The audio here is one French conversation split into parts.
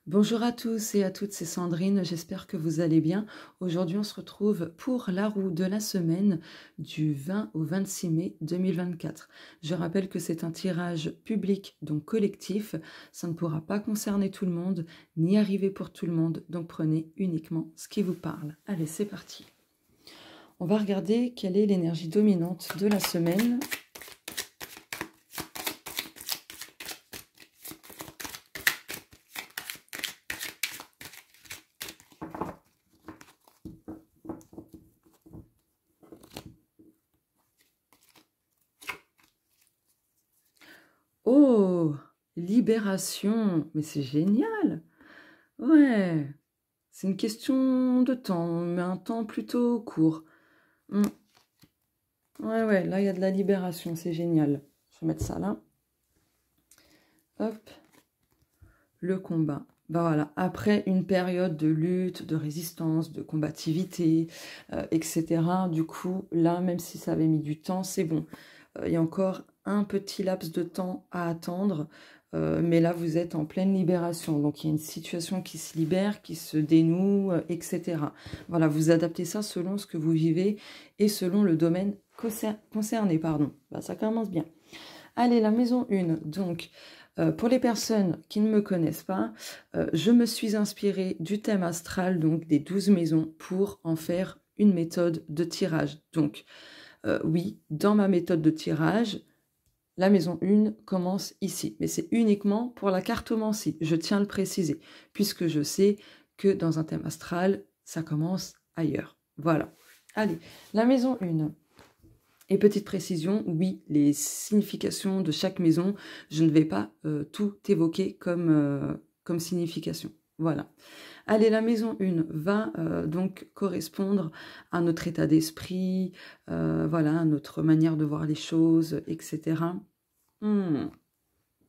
Bonjour à tous et à toutes, c'est Sandrine, j'espère que vous allez bien. Aujourd'hui, on se retrouve pour la roue de la semaine du 20 au 26 mai 2024. Je rappelle que c'est un tirage public, donc collectif. Ça ne pourra pas concerner tout le monde, ni arriver pour tout le monde, donc prenez uniquement ce qui vous parle. Allez, c'est parti. On va regarder quelle est l'énergie dominante de la semaine. Oh, libération, mais c'est génial. Ouais, c'est une question de temps, mais un temps plutôt court. Ouais, là, il y a de la libération, c'est génial. Je vais mettre ça là. Hop, le combat. Bah voilà, après une période de lutte, de résistance, de combativité, etc. Du coup, là, même si ça avait mis du temps, c'est bon. Il y a encore un petit laps de temps à attendre, mais là, vous êtes en pleine libération. Donc, il y a une situation qui se libère, qui se dénoue, etc. Voilà, vous adaptez ça selon ce que vous vivez et selon le domaine concerné. Pardon. Bah, ça commence bien. Allez, la maison 1. Donc, pour les personnes qui ne me connaissent pas, je me suis inspirée du thème astral, donc des 12 maisons, pour en faire une méthode de tirage. Donc, oui, dans ma méthode de tirage, la maison 1 commence ici. Mais c'est uniquement pour la cartomancie, je tiens à le préciser, puisque je sais que dans un thème astral, ça commence ailleurs. Voilà. Allez, la maison 1. Et petite précision, oui, les significations de chaque maison, je ne vais pas tout évoquer comme signification. Voilà. Allez, la maison 1 va donc correspondre à notre état d'esprit, voilà, à notre manière de voir les choses, etc.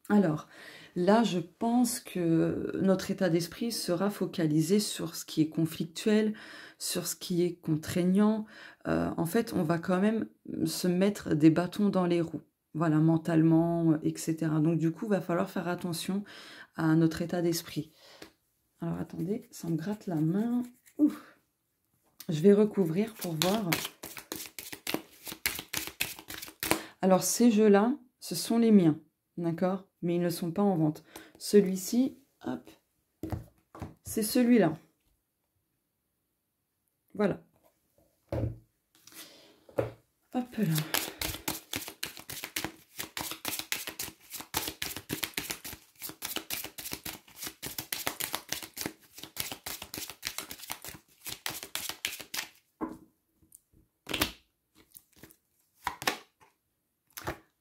Alors, là, je pense que notre état d'esprit sera focalisé sur ce qui est conflictuel, sur ce qui est contraignant. En fait, on va quand même se mettre des bâtons dans les roues, voilà, mentalement, etc. Donc, du coup, il va falloir faire attention à notre état d'esprit. Alors, attendez, ça me gratte la main. Ouf. Je vais recouvrir pour voir. Alors, ces jeux-là, ce sont les miens, d'accord? Mais ils ne sont pas en vente. Celui-ci, hop, c'est celui-là. Voilà. Hop là.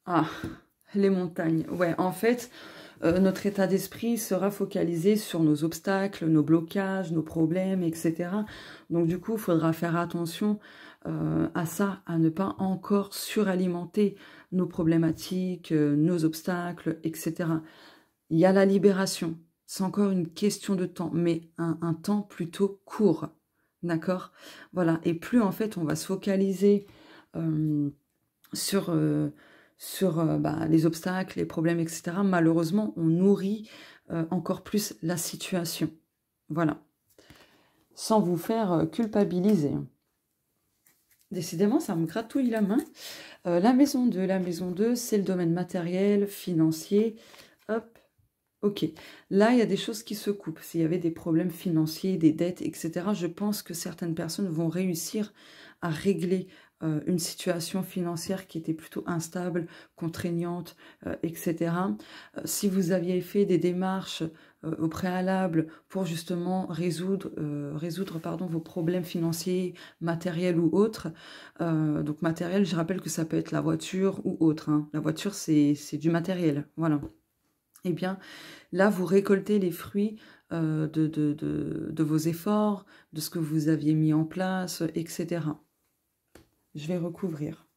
Ah, les montagnes. Ouais, en fait, notre état d'esprit sera focalisé sur nos obstacles, nos blocages, nos problèmes, etc. Donc du coup, il faudra faire attention à ça, à ne pas encore suralimenter nos problématiques, nos obstacles, etc. Il y a la libération. C'est encore une question de temps, mais un temps plutôt court. D'accord? Voilà. Et plus, en fait, on va se focaliser sur les obstacles, les problèmes, etc., malheureusement, on nourrit encore plus la situation. Voilà. Sans vous faire culpabiliser. Décidément, ça me gratouille la main. La maison 2, c'est le domaine matériel, financier. Hop, ok. Là, il y a des choses qui se coupent. S'il y avait des problèmes financiers, des dettes, etc., je pense que certaines personnes vont réussir à régler une situation financière qui était plutôt instable, contraignante, etc. Si vous aviez fait des démarches au préalable pour justement résoudre vos problèmes financiers, matériels ou autres, donc matériel, je rappelle que ça peut être la voiture ou autre. Hein. La voiture, c'est du matériel, voilà. Eh bien, là, vous récoltez les fruits de vos efforts, de ce que vous aviez mis en place, etc. Je vais recouvrir.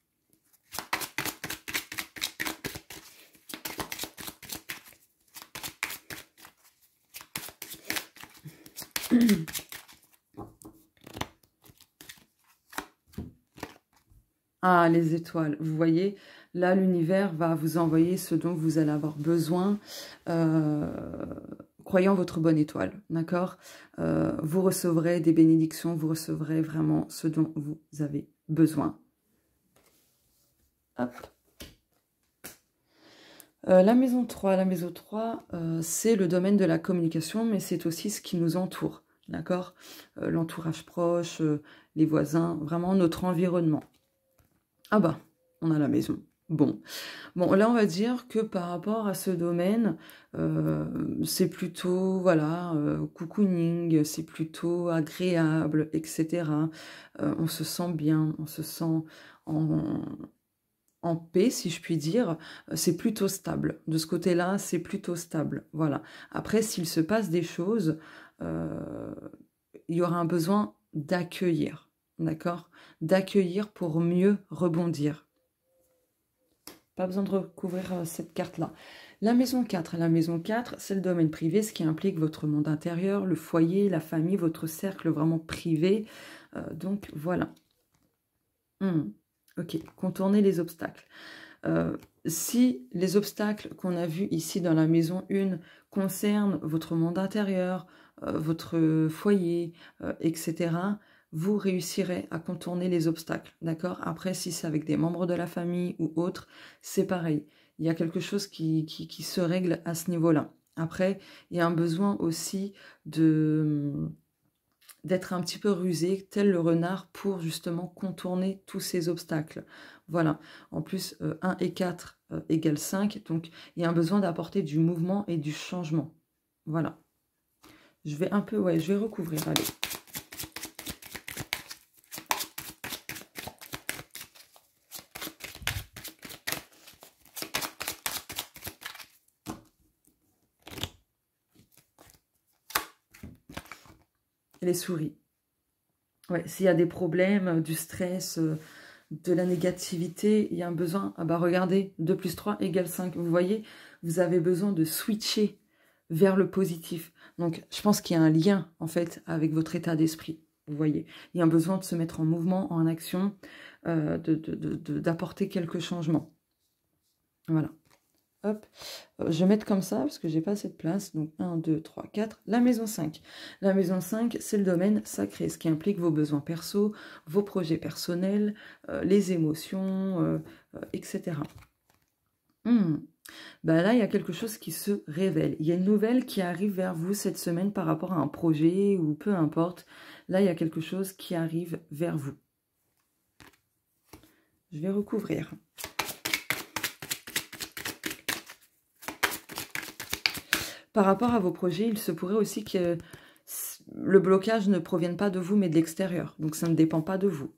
Ah, les étoiles, vous voyez, là, l'univers va vous envoyer ce dont vous allez avoir besoin. croyez en votre bonne étoile, d'accord? Vous recevrez des bénédictions, vous recevrez vraiment ce dont vous avez besoin. Hop. La maison 3, c'est le domaine de la communication, mais c'est aussi ce qui nous entoure, d'accord? L'entourage proche, les voisins, vraiment notre environnement. Ah bah, on a la maison. Bon, là on va dire que par rapport à ce domaine, c'est plutôt, voilà, cocooning, c'est plutôt agréable, etc. On se sent bien, on se sent en paix, si je puis dire. C'est plutôt stable. De ce côté-là, c'est plutôt stable. Voilà. Après, s'il se passe des choses, il y aura un besoin d'accueillir, d'accord? D'accueillir pour mieux rebondir. Pas besoin de recouvrir cette carte-là. La maison 4, c'est le domaine privé, ce qui implique votre monde intérieur, le foyer, la famille, votre cercle vraiment privé. Donc, voilà. Ok, contourner les obstacles. Si les obstacles qu'on a vus ici dans la maison 1 concernent votre monde intérieur, votre foyer, etc., vous réussirez à contourner les obstacles, d'accord? Après, si c'est avec des membres de la famille ou autres, c'est pareil. Il y a quelque chose qui se règle à ce niveau-là. Après, il y a un besoin aussi d'être un petit peu rusé, tel le renard, pour justement contourner tous ces obstacles. Voilà. En plus, 1 et 4 égale 5, donc il y a un besoin d'apporter du mouvement et du changement. Voilà. Je vais un peu, je vais recouvrir, allez. Les souris. Ouais, s'il y a des problèmes, du stress, de la négativité, il y a un besoin. Ah bah regardez, 2 plus 3 égale 5. Vous voyez, vous avez besoin de switcher vers le positif. Donc, je pense qu'il y a un lien, en fait, avec votre état d'esprit. Vous voyez, il y a un besoin de se mettre en mouvement, en action, d'apporter quelques changements. Voilà. Hop, je vais mettre comme ça parce que j'ai pas assez de place. Donc 1, 2, 3, 4. La maison 5. La maison 5, c'est le domaine sacré, ce qui implique vos besoins perso, vos projets personnels, les émotions, etc. Bah là, il y a quelque chose qui se révèle. Il y a une nouvelle qui arrive vers vous cette semaine par rapport à un projet ou peu importe. Là, il y a quelque chose qui arrive vers vous. Je vais recouvrir. Par rapport à vos projets, il se pourrait aussi que le blocage ne provienne pas de vous, mais de l'extérieur. Donc, ça ne dépend pas de vous.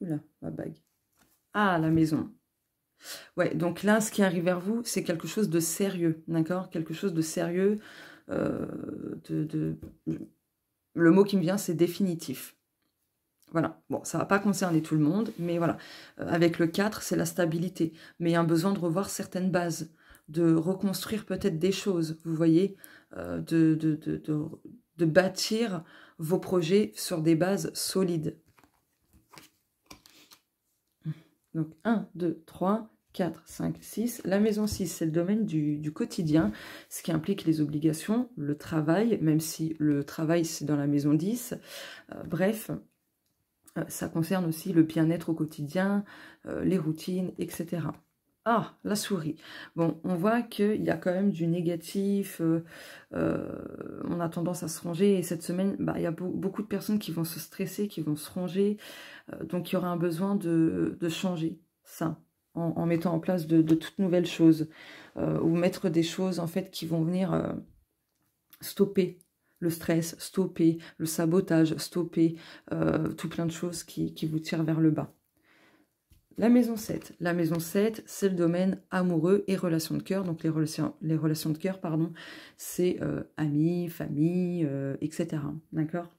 Oula, ma bague. Ah, la maison. Ouais, donc là, ce qui arrive vers vous, c'est quelque chose de sérieux, d'accord? Quelque chose de sérieux. Le mot qui me vient, c'est définitif. Voilà, bon, ça ne va pas concerner tout le monde, mais voilà. Avec le 4, c'est la stabilité. Mais il y a un besoin de revoir certaines bases, de reconstruire peut-être des choses, vous voyez, de bâtir vos projets sur des bases solides. Donc, 1, 2, 3, 4, 5, 6. La maison 6, c'est le domaine du quotidien, ce qui implique les obligations, le travail, même si le travail, c'est dans la maison 10. Bref, ça concerne aussi le bien-être au quotidien, les routines, etc. Ah, la souris. Bon, on voit qu'il y a quand même du négatif, on a tendance à se ranger, et cette semaine, bah, il y a beaucoup de personnes qui vont se stresser, qui vont se ranger, donc il y aura un besoin de changer ça, en mettant en place de toutes nouvelles choses, ou mettre des choses en fait qui vont venir stopper le stress, stopper le sabotage, stopper tout plein de choses qui vous tirent vers le bas. La maison 7, c'est le domaine amoureux et relations de cœur. Donc les relations de cœur, pardon, c'est amis, famille, etc. D'accord?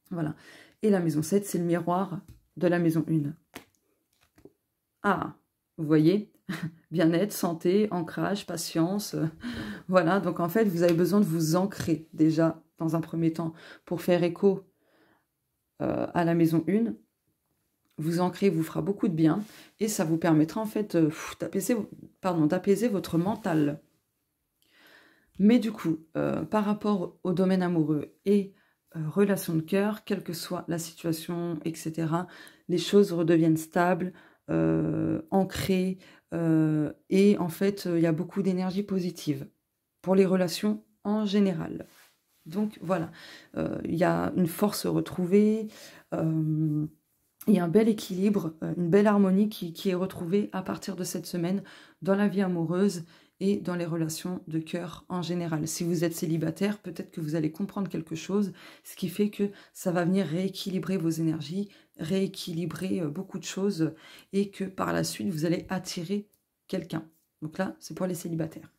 Voilà. Et la maison 7, c'est le miroir de la maison 1. Ah, vous voyez? Bien-être, santé, ancrage, patience. Voilà, donc en fait, vous avez besoin de vous ancrer déjà dans un premier temps pour faire écho à la maison 1. vous ancrer vous fera beaucoup de bien et ça vous permettra en fait d'apaiser votre mental. Mais du coup, par rapport au domaine amoureux et relation de cœur, quelle que soit la situation, etc., les choses redeviennent stables, ancrées, et en fait, il y a beaucoup d'énergie positive pour les relations en général. Donc voilà, il y a une force retrouvée, il y a un bel équilibre, une belle harmonie qui est retrouvée à partir de cette semaine dans la vie amoureuse et dans les relations de cœur en général. Si vous êtes célibataire, peut-être que vous allez comprendre quelque chose, ce qui fait que ça va venir rééquilibrer vos énergies, rééquilibrer beaucoup de choses et que par la suite, vous allez attirer quelqu'un. Donc là, c'est pour les célibataires.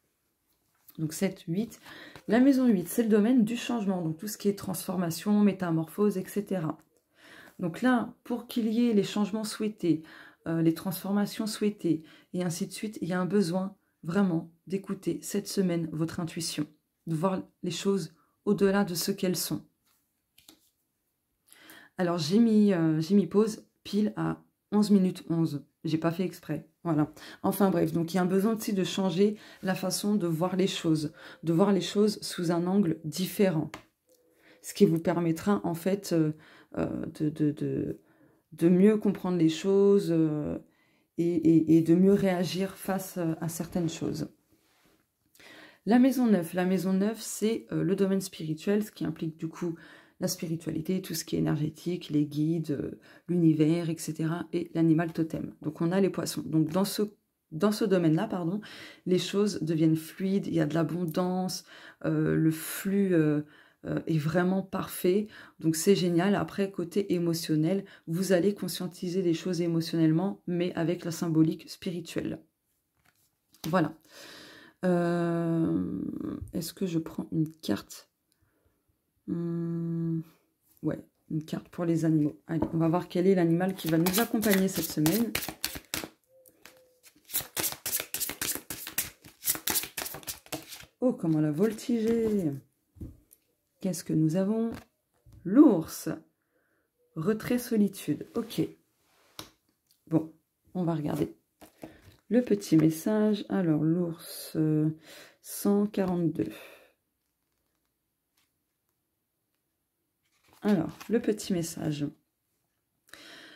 Donc 7, 8. La maison 8, c'est le domaine du changement, donc tout ce qui est transformation, métamorphose, etc. Donc là, pour qu'il y ait les changements souhaités, les transformations souhaitées, et ainsi de suite, il y a un besoin vraiment d'écouter cette semaine votre intuition, de voir les choses au-delà de ce qu'elles sont. Alors j'ai mis pause pile à 11 minutes 11. J'ai pas fait exprès. Voilà. Enfin bref, donc il y a un besoin aussi de changer la façon de voir les choses sous un angle différent. Ce qui vous permettra en fait de mieux comprendre les choses et de mieux réagir face à certaines choses. La maison 9, c'est le domaine spirituel, ce qui implique du coup la spiritualité, tout ce qui est énergétique, les guides, l'univers, etc. et l'animal totem. Donc on a les poissons. Donc dans ce domaine-là, les choses deviennent fluides, il y a de l'abondance, le flux est vraiment parfait. Donc c'est génial. Après, côté émotionnel, vous allez conscientiser des choses émotionnellement, mais avec la symbolique spirituelle. Voilà. Est-ce que je prends une carte? Ouais, une carte pour les animaux. Allez, on va voir quel est l'animal qui va nous accompagner cette semaine. Oh, comment la voltiger! Qu'est-ce que nous avons? L'ours. Retrait solitude. Ok. Bon, on va regarder. Le petit message. Alors, l'ours 142. Alors, le petit message.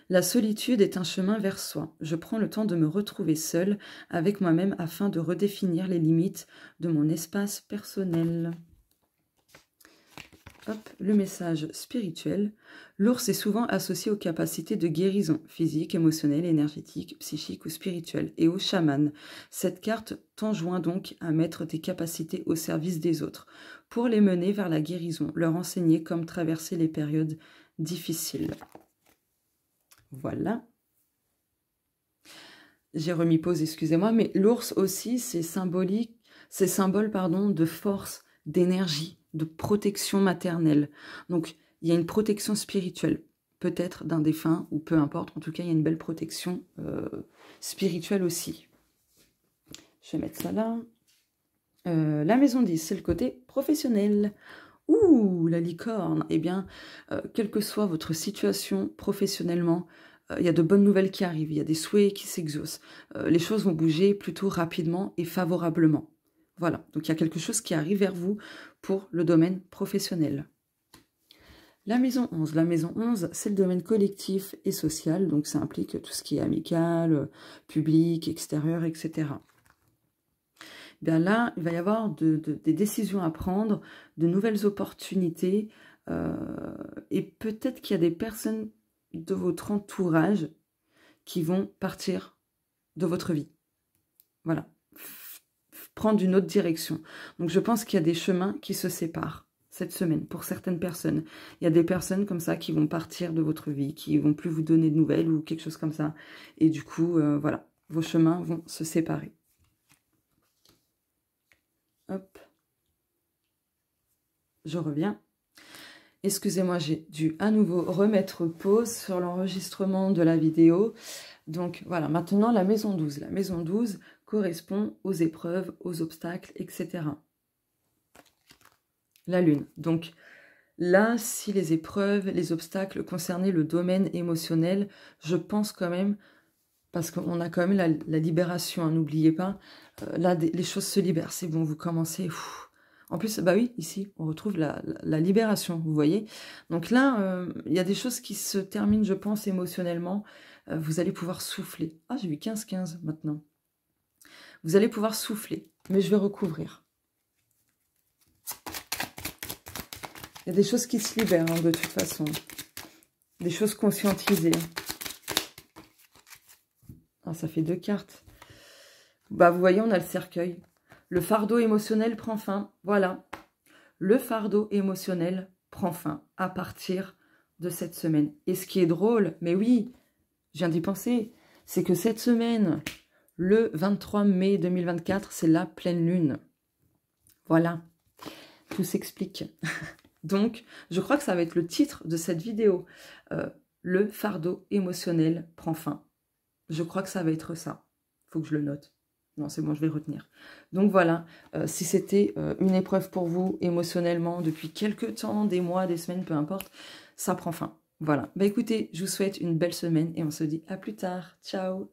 La solitude est un chemin vers soi. Je prends le temps de me retrouver seule avec moi-même afin de redéfinir les limites de mon espace personnel. Hop, le message spirituel. L'ours est souvent associé aux capacités de guérison physique, émotionnelle, énergétique, psychique ou spirituelle et au chaman. Cette carte t'enjoint donc à mettre tes capacités au service des autres pour les mener vers la guérison, leur enseigner comment traverser les périodes difficiles. Voilà. J'ai remis pause, excusez-moi, mais l'ours aussi, c'est symbolique, c'est symbole, de force, d'énergie, de protection maternelle. Donc, il y a une protection spirituelle, peut-être d'un défunt, ou peu importe. En tout cas, il y a une belle protection spirituelle aussi. Je vais mettre ça là. La maison 10, c'est le côté professionnel. Ouh, la licorne. Eh bien, quelle que soit votre situation professionnellement, il y a de bonnes nouvelles qui arrivent, il y a des souhaits qui s'exaucent. Les choses vont bouger plutôt rapidement et favorablement. Voilà, donc il y a quelque chose qui arrive vers vous pour le domaine professionnel. La maison 11, c'est le domaine collectif et social, donc ça implique tout ce qui est amical, public, extérieur, etc. Bien là, il va y avoir des décisions à prendre, de nouvelles opportunités, et peut-être qu'il y a des personnes de votre entourage qui vont partir de votre vie. Voilà. Prendre une autre direction. Donc je pense qu'il y a des chemins qui se séparent cette semaine pour certaines personnes. Il y a des personnes comme ça qui vont partir de votre vie, qui vont plus vous donner de nouvelles ou quelque chose comme ça. Et du coup, voilà, vos chemins vont se séparer. Hop. Je reviens. Excusez-moi, j'ai dû à nouveau remettre pause sur l'enregistrement de la vidéo. Donc voilà, maintenant la maison 12. La maison 12 correspond aux épreuves, aux obstacles, etc. La lune. Donc Là, si les épreuves, les obstacles concernaient le domaine émotionnel, je pense quand même, parce qu'on a quand même la libération, hein, n'oubliez pas, là, les choses se libèrent, c'est bon, vous commencez... En plus, bah oui, ici, on retrouve la libération, vous voyez. Donc là, il y a des choses qui se terminent, je pense, émotionnellement. Vous allez pouvoir souffler. Ah, j'ai eu 15-15 maintenant. Vous allez pouvoir souffler, mais je vais recouvrir. Il y a des choses qui se libèrent, hein, de toute façon. Des choses conscientisées. Ah, ça fait 2 cartes. Bah, vous voyez, on a le cercueil. Le fardeau émotionnel prend fin. Voilà. Le fardeau émotionnel prend fin à partir de cette semaine. Et ce qui est drôle, mais oui, je viens d'y penser, c'est que cette semaine, le 23 mai 2024, c'est la pleine lune. Voilà. Tout s'explique. Donc, je crois que ça va être le titre de cette vidéo. Le fardeau émotionnel prend fin. Je crois que ça va être ça. Il faut que je le note. Non, c'est bon, je vais retenir. Donc voilà, si c'était une épreuve pour vous émotionnellement depuis quelques temps, des mois, des semaines, peu importe, ça prend fin. Voilà. Bah écoutez, je vous souhaite une belle semaine et on se dit à plus tard. Ciao!